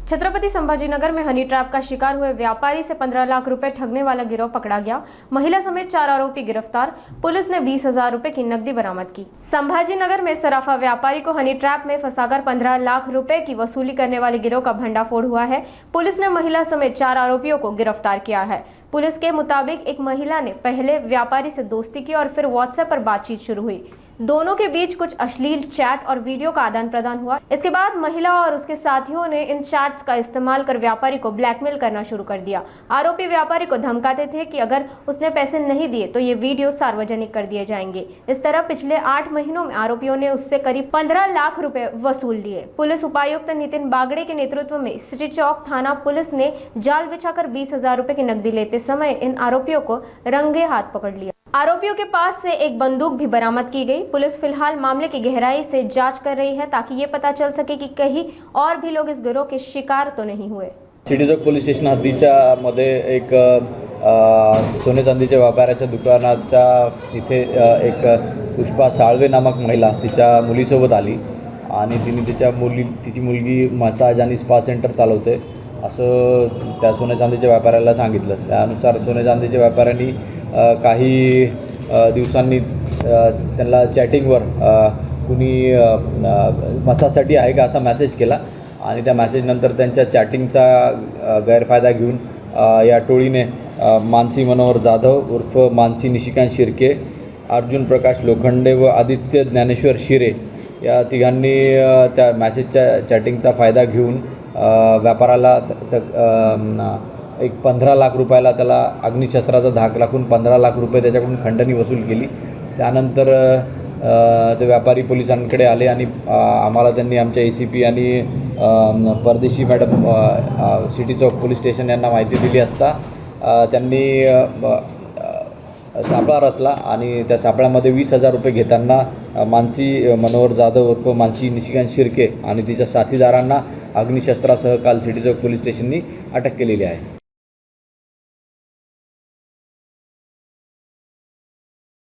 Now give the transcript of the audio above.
छत्रपति संभाजीनगर में honey trap का शिकार हुए व्यापारी से 15 लाख रुपए ठगने वाला गिरोह पकड़ा गया। महिला समेत 4 आरोपी गिरफ्तार। पुलिस ने 20,000 रुपए की नकदी बरामद की। संभाजीनगर में सराफा व्यापारी को हनी ट्रैप में फंसाकर 15 लाख रुपए की वसूली करने वाले गिरोह का भंडाफोड़ हुआ है। पुलिस ने महिला समेत 4 आरोपियों को गिरफ्तार किया है। पुलिस के मुताबिक एक महिला ने पहले व्यापारी से दोस्ती की और फिर व्हाट्सएप पर बातचीत शुरू हुई। दोनों के बीच कुछ अश्लील चैट और वीडियो का आदान प्रदान हुआ। इसके बाद महिला और उसके साथियों ने इन चैट्स का इस्तेमाल कर व्यापारी को ब्लैकमेल करना शुरू कर दिया। आरोपी व्यापारी को धमकाते थे कि अगर उसने पैसे नहीं दिए तो ये वीडियो सार्वजनिक कर दिए जाएंगे। इस तरह पिछले 8 महीनों में आरोपियों ने उससे करीब 15 लाख रुपए वसूल लिए। पुलिस उपायुक्त नितिन बागड़े के नेतृत्व में सिटी चौक थाना पुलिस ने जाल बिछाकर 20,000 रुपए की नकदी लेते समय इन आरोपियों को रंगे हाथ पकड़ लिया। आरोपियों के पास से एक बंदूक भी बरामद की गई। पुलिस फिलहाल मामले की गहराई से जांच कर रही है ताकि ये पता चल सके कि कहीं और भी लोग इस गिरोह के शिकार तो नहीं हुए। सिटी चौक पोलीस स्टेशन हद्दीच्या मध्ये एक सोने चांदीच्या व्यापाऱ्याच्या दुकानाच्या इथे एक पुष्पा साळवे नामक महिला तिच्या मुलीसोबत आली आणि तिची मुलगी मसाज आणि स्पा सेंटर चालवते असं त्या सोने चांदीच्या व्यापाऱ्याला सांगितलं। त्यानुसार सोने चांदीच्या व्यापाऱ्यांनी काही दिवसांनी त्यांना चॅटिंगवर कुणी मसाजसाठी आहे का असा मेसेज केला आणि त्या मेसेजनंतर त्यांच्या चॅटिंगचा गैरफायदा घेऊन या टोळीने मानसी मनोहर जाधव उर्फ मानसी निशिकांत शिर्के, अर्जुन प्रकाश लोखंडे व आदित्य ज्ञानेश्वर शिरे या तिघांनी त्या मेसेजच्या चॅटिंगचा फायदा घेऊन व्यापाराला एक 15 लाख रुपयाला त्याला अग्निशस्त्राचा धाक लागून 15 लाख रुपये त्याच्याकडून खंडणी वसूल केली। त्यानंतर ते व्यापारी पोलिसांकडे आले आणि आम्हाला त्यांनी आमच्या ACP आणि परदेशी मॅडम सिटी चौक पोलीस स्टेशन यांना माहिती दिली असता त्यांनी सापळा रचला आणि त्या सापळ्यामध्ये 20,000 रुपये घेताना मानसी मनोहर जाधव उर्फ मानसी निशिकांत शिर्के आणि तिच्या साथीदारांना अग्निशस्त्रासह काल सिटी चौक पोलीस स्टेशननी अटक केलेली आहे।